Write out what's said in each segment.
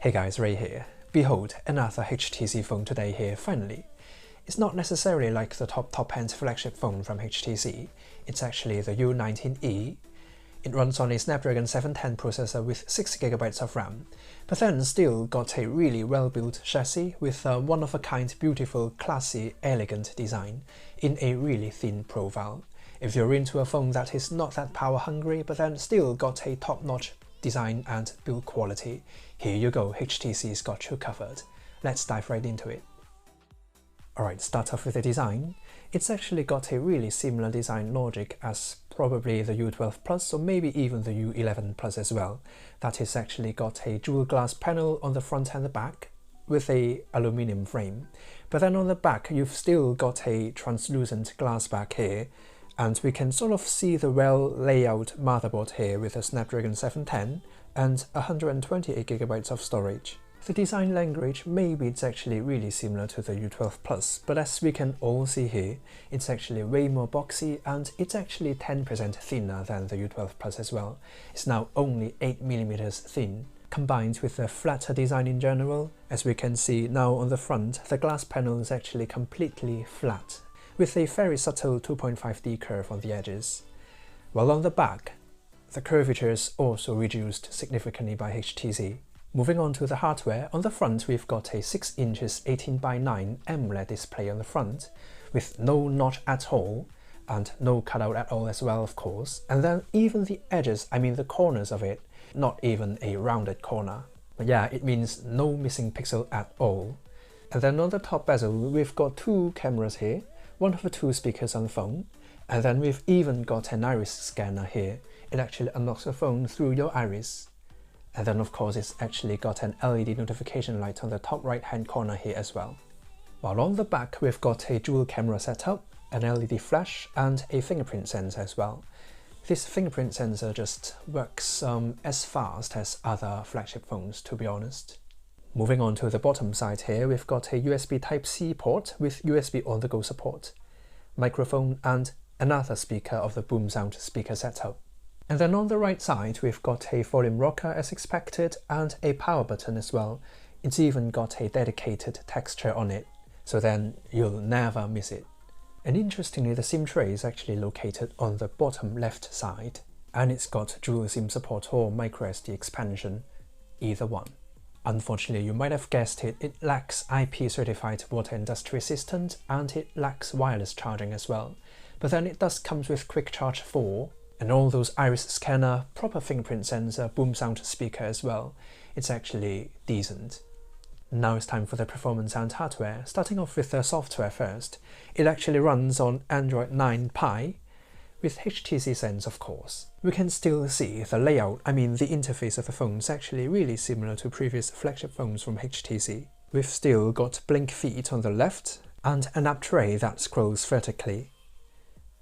Hey guys, Ray here. Behold, another HTC phone today here finally. It's not necessarily like the top-end flagship phone from HTC, it's actually the U19e. It runs on a Snapdragon 710 processor with 6GB of RAM, but then still got a really well-built chassis with a one-of-a-kind beautiful, classy, elegant design in a really thin profile. If you're into a phone that is not that power-hungry but then still got a top-notch design and build quality, here you go, HTC's got you covered. Let's dive right into it. Alright, start off with the design. It's actually got a really similar design logic as probably the U12 Plus or maybe even the U11 Plus as well. That is actually got a dual glass panel on the front and the back with a aluminium frame. But then on the back you've still got a translucent glass back here, and we can sort of see the well layout motherboard here with a Snapdragon 710 and 128GB of storage. The design language, maybe it's actually really similar to the U12 Plus, but as we can all see here, it's actually way more boxy and it's actually 10% thinner than the U12 Plus as well. It's now only 8mm thin. Combined with the flatter design in general, as we can see now on the front, the glass panel is actually completely flat, with a very subtle 2.5D curve on the edges. While on the back, the curvature is also reduced significantly by HTC. Moving on to the hardware, on the front we've got a 6 inches 18:9 AMOLED display on the front, with no notch at all, and no cutout at all as well of course, and then even the edges, I mean the corners of it, not even a rounded corner. But yeah, it means no missing pixel at all. And then on the top bezel we've got two cameras here, one of the two speakers on the phone, and then we've even got an iris scanner here. It actually unlocks the phone through your iris. And then of course it's actually got an LED notification light on the top right hand corner here as well. While on the back we've got a dual camera setup, an LED flash and a fingerprint sensor as well. This fingerprint sensor just works as fast as other flagship phones, to be honest. Moving on to the bottom side here, we've got a USB Type-C port with USB on-the-go support, microphone and another speaker of the Boomsound speaker setup. And then on the right side we've got a volume rocker as expected and a power button as well. It's even got a dedicated texture on it, so then you'll never miss it. And interestingly, the SIM tray is actually located on the bottom left side, and it's got dual SIM support or microSD expansion, either one. Unfortunately, you might have guessed it, it lacks IP certified water industry assistant and it lacks wireless charging as well. But then it does come with Quick Charge 4, and all those iris scanner, proper fingerprint sensor, Boomsound speaker as well. It's actually decent. Now it's time for the performance and hardware. Starting off with the software first. It actually runs on Android 9 Pie, with HTC Sense of course. We can still see the layout, I mean the interface of the phone is actually really similar to previous flagship phones from HTC. We've still got blink feet on the left and an app tray that scrolls vertically.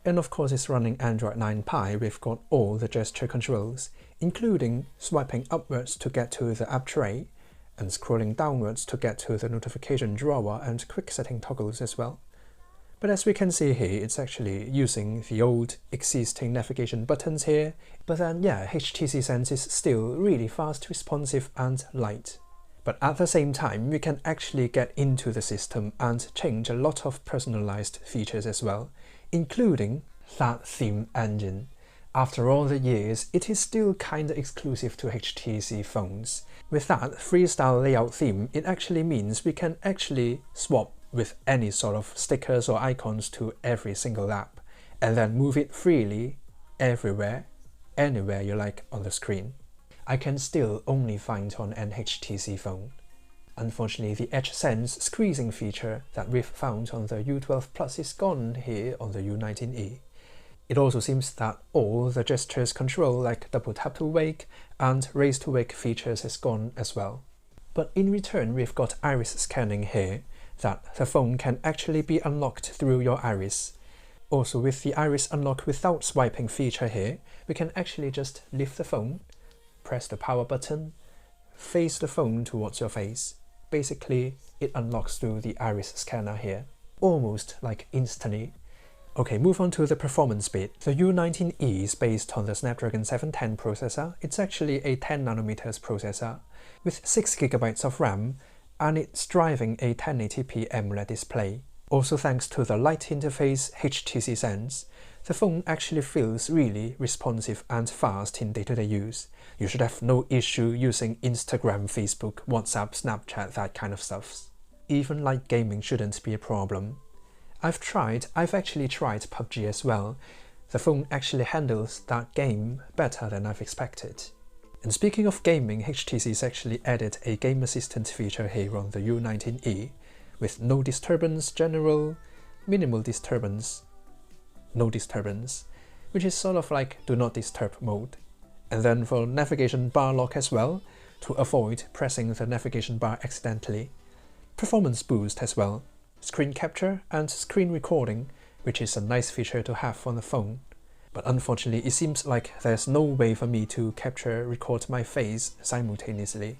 And of course it's running Android 9 Pie. We've got all the gesture controls, including swiping upwards to get to the app tray and scrolling downwards to get to the notification drawer and quick setting toggles as well. But as we can see here, it's actually using the old existing navigation buttons here, but then yeah, HTC Sense is still really fast, responsive and light. But at the same time, we can actually get into the system and change a lot of personalized features as well, including that theme engine. After all the years, it is still kinda exclusive to HTC phones. With that freestyle layout theme, it actually means we can actually swap with any sort of stickers or icons to every single app, and then move it freely everywhere, anywhere you like on the screen. I can still only find on an HTC phone. Unfortunately, the Edge Sense squeezing feature that we've found on the U12 Plus is gone here on the U19e. It also seems that all the gestures control like double tap to wake and raise to wake features is gone as well. But in return we've got iris scanning here, that the phone can actually be unlocked through your iris. Also with the iris unlock without swiping feature here, we can actually just lift the phone, press the power button, face the phone towards your face. Basically, it unlocks through the iris scanner here, almost like instantly. Okay, move on to the performance bit. The U19e is based on the Snapdragon 710 processor. It's actually a 10nm processor with 6GB of RAM, and it's driving a 1080p AMOLED display. Also thanks to the light interface HTC Sense, the phone actually feels really responsive and fast in day-to-day use. You should have no issue using Instagram, Facebook, WhatsApp, Snapchat, that kind of stuff. Even light gaming shouldn't be a problem. I've actually tried PUBG as well. The phone actually handles that game better than I've expected. And speaking of gaming, HTC's actually added a game assistant feature here on the U19e with no disturbance, general, minimal disturbance, no disturbance, which is sort of like do not disturb mode. And then for navigation bar lock as well, to avoid pressing the navigation bar accidentally. Performance boost as well. Screen capture and screen recording, which is a nice feature to have on the phone. But unfortunately, it seems like there's no way for me to record my face simultaneously.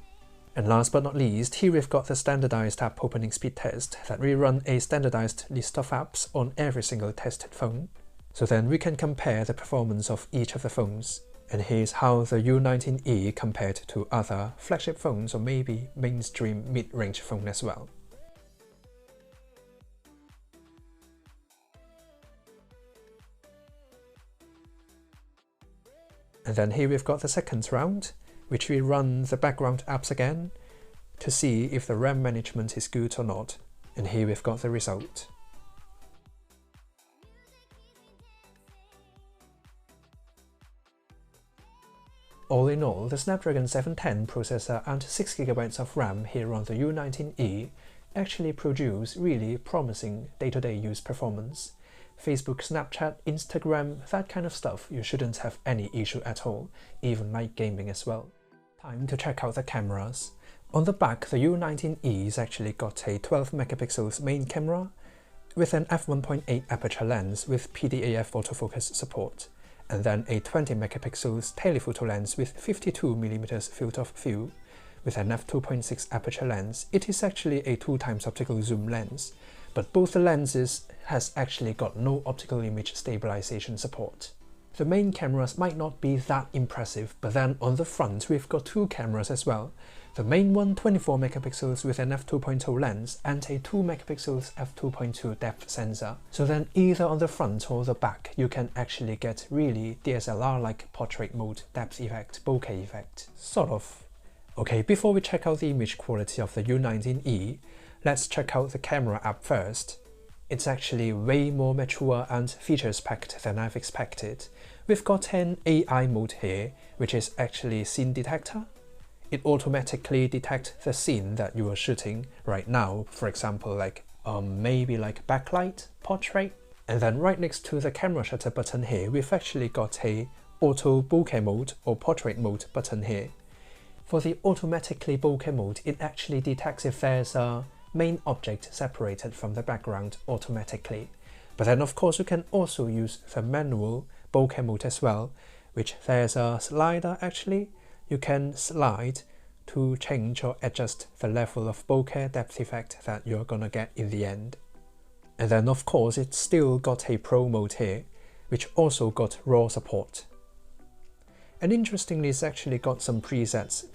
And last but not least, here we've got the standardized app opening speed test that we run a standardized list of apps on every single tested phone. So then we can compare the performance of each of the phones. And here's how the U19e compared to other flagship phones or maybe mainstream mid-range phone as well. And then here we've got the second round, which we run the background apps again to see if the RAM management is good or not. And here we've got the result. All in all, the Snapdragon 710 processor and 6GB of RAM here on the U19e actually produce really promising day-to-day use performance. Facebook, Snapchat, Instagram, that kind of stuff, you shouldn't have any issue at all, even night gaming as well. Time to check out the cameras. On the back, the U19e's actually got a 12 megapixels main camera with an f1.8 aperture lens with PDAF autofocus support, and then a 20 megapixels telephoto lens with 52mm field of view with an f2.6 aperture lens. It is actually a 2x optical zoom lens, but both the lenses has actually got no optical image stabilization support. The main cameras might not be that impressive, but then on the front we've got two cameras as well. The main one 24 megapixels with an f2.0 lens and a 2 megapixels f2.2 depth sensor. So then either on the front or the back you can actually get really DSLR-like portrait mode, depth effect, bokeh effect, sort of. Okay, before we check out the image quality of the U19e, let's check out the camera app first. It's actually way more mature and features-packed than I've expected. We've got an AI mode here, which is actually scene detector. It automatically detects the scene that you are shooting right now, for example maybe like backlight, portrait. And then right next to the camera shutter button here, we've actually got a auto bokeh mode or portrait mode button here. For the automatically bokeh mode, it actually detects if there's a main object separated from the background automatically. But then of course you can also use the manual bokeh mode as well, which there's a slider actually. You can slide to change or adjust the level of bokeh depth effect that you're gonna get in the end. And then of course it's still got a pro mode here, which also got RAW support. And interestingly, it's actually got some presets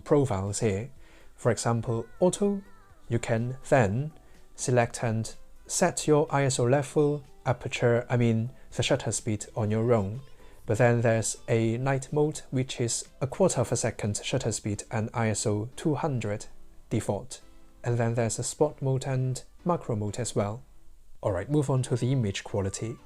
profiles here. For example, auto, you can then select and set your ISO level, aperture, the shutter speed on your own. But then there's a night mode, which is 1/4 of a second shutter speed and ISO 200 default. And then there's a spot mode and macro mode as well. Alright, move on to the image quality.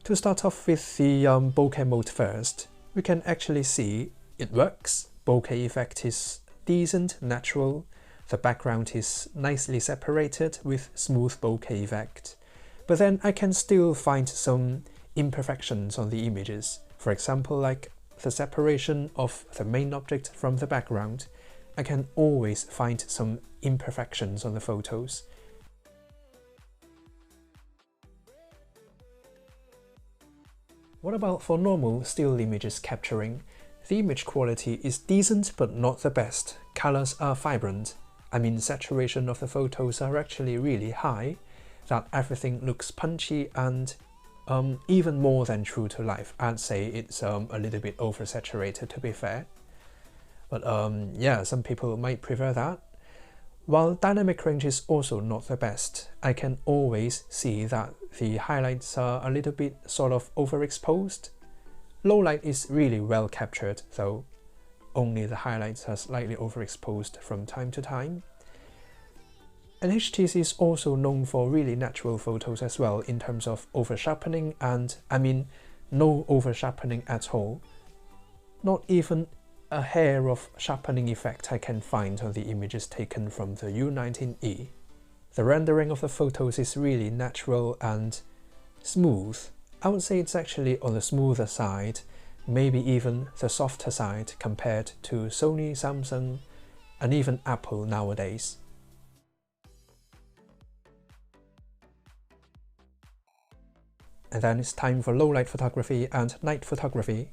To start off with the bokeh mode first, we can actually see it works. Bokeh effect is decent, natural. The background is nicely separated with smooth bokeh effect. But then I can still find some imperfections on the images. For example, like the separation of the main object from the background. I can always find some imperfections on the photos. What about for normal still images capturing? The image quality is decent but not the best. Colors are vibrant. Saturation of the photos are actually really high. that everything looks punchy and even more than true to life. I'd say it's a little bit oversaturated, to be fair. But yeah, some people might prefer that. While dynamic range is also not the best, I can always see that the highlights are a little bit sort of overexposed. Low light is really well captured though, only the highlights are slightly overexposed from time to time. And HTC is also known for really natural photos as well in terms of over-sharpening, and I mean no over-sharpening at all. Not even a hair of sharpening effect I can find on the images taken from the U19e. The rendering of the photos is really natural and smooth. I would say it's actually on the smoother side, maybe even the softer side compared to Sony, Samsung, and even Apple nowadays. And then it's time for low light photography and night photography.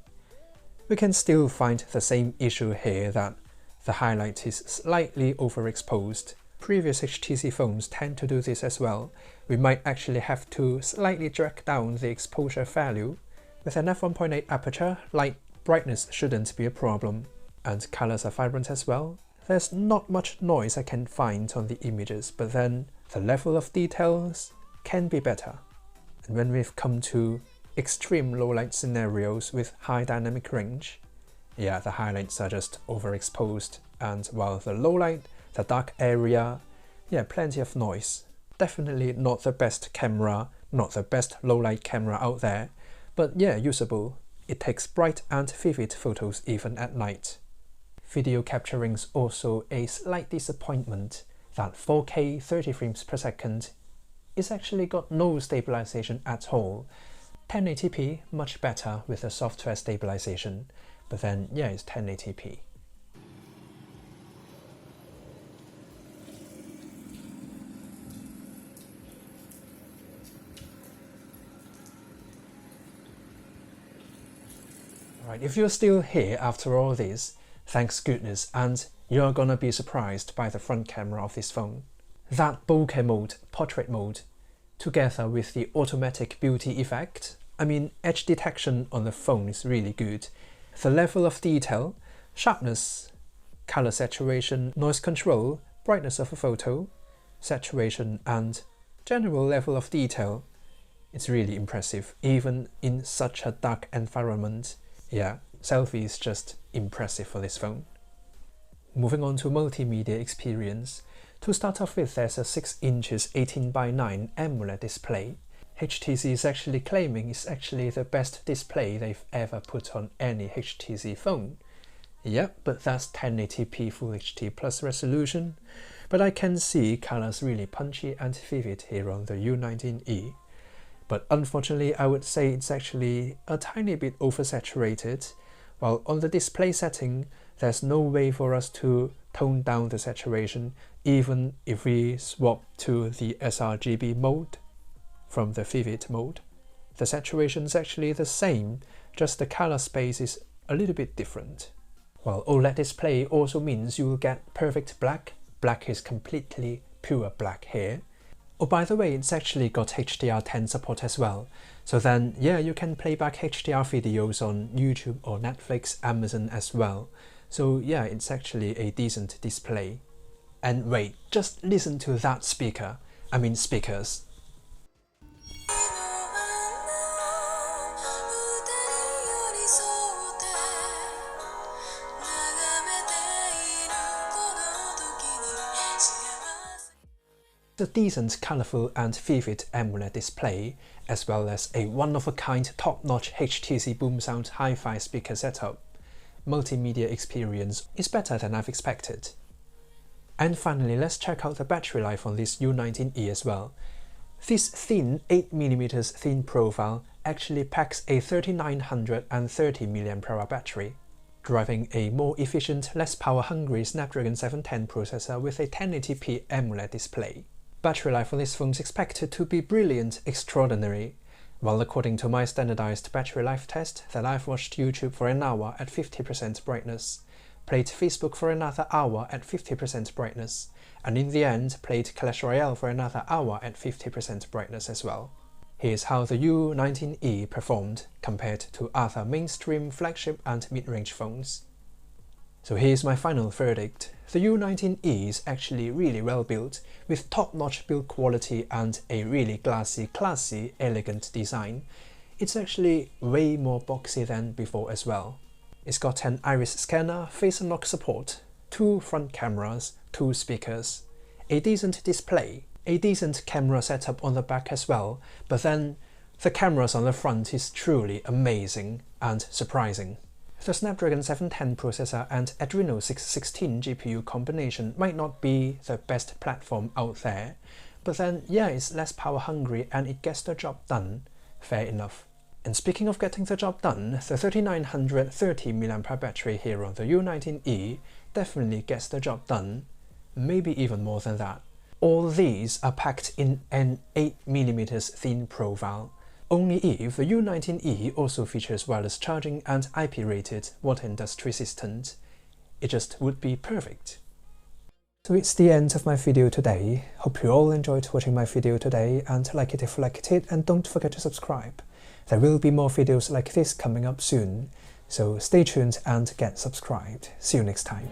We can still find the same issue here, that the highlight is slightly overexposed. Previous HTC phones tend to do this as well. We might actually have to slightly drag down the exposure value. With an f1.8 aperture, light brightness shouldn't be a problem, and colors are vibrant as well. There's not much noise I can find on the images, but then the level of details can be better. And when we've come to extreme low light scenarios with high dynamic range, yeah, the highlights are just overexposed, and while the low light, the dark area, yeah, plenty of noise. Definitely not the best camera, not the best low light camera out there, but yeah, usable. It takes bright and vivid photos even at night. Video capturing's also a slight disappointment. That 4K 30 frames per second is actually got no stabilization at all. 1080p much better with the software stabilization, but then yeah, it's 1080p. Alright, if you're still here after all this, thanks goodness, and you're gonna be surprised by the front camera of this phone. That bokeh mode, portrait mode, together with the automatic beauty effect, I mean, edge detection on the phone is really good. The level of detail, sharpness, color saturation, noise control, brightness of a photo, saturation, and general level of detail, it's really impressive, even in such a dark environment. Yeah, selfie is just impressive for this phone. Moving on to multimedia experience. To start off with, there's a 6 inches 18:9 AMOLED display. HTC is actually claiming it's actually the best display they've ever put on any HTC phone. Yep, but that's 1080p Full HD Plus resolution. But I can see colors really punchy and vivid here on the U19e. But unfortunately, I would say it's actually a tiny bit oversaturated. While on the display setting, there's no way for us to tone down the saturation, even if we swap to the sRGB mode from the vivid mode. The saturation is actually the same, just the color space is a little bit different. While OLED display also means you will get perfect black. Black is completely pure black here. Oh, by the way, it's actually got HDR10 support as well. So then, yeah, you can play back HDR videos on YouTube or Netflix, Amazon as well. So yeah, it's actually a decent display. And wait, just listen to that speaker. I mean speakers. A decent, colourful and vivid AMOLED display, as well as a one-of-a-kind top-notch HTC Boomsound HiFi speaker setup. Multimedia experience is better than I've expected. And finally, let's check out the battery life on this U19e as well. This thin 8mm thin profile actually packs a 3930 mAh battery, driving a more efficient, less power-hungry Snapdragon 710 processor with a 1080p AMOLED display. Battery life on this phone is expected to be brilliant, extraordinary. Well, according to my standardized battery life test that I've watched YouTube for an hour at 50% brightness, played Facebook for another hour at 50% brightness, and in the end played Clash Royale for another hour at 50% brightness as well. Here's how the U19e performed compared to other mainstream flagship and mid-range phones. So here's my final verdict. The U19e is actually really well built, with top-notch build quality and a really glassy, classy, elegant design. It's actually way more boxy than before as well. It's got an iris scanner, face unlock support, 2 front cameras, 2 speakers, a decent display, a decent camera setup on the back as well, but then the cameras on the front is truly amazing and surprising. The Snapdragon 710 processor and Adreno 616 GPU combination might not be the best platform out there, but then yeah, it's less power hungry and it gets the job done. Fair enough. And speaking of getting the job done, the 3930 mAh battery here on the U19e definitely gets the job done, maybe even more than that. All these are packed in an 8mm thin profile. Only if the U19e also features wireless charging and IP-rated, water and dust resistant, it just would be perfect. So it's the end of my video today. Hope you all enjoyed watching my video today and like it if you liked it, and don't forget to subscribe. There will be more videos like this coming up soon, so stay tuned and get subscribed. See you next time.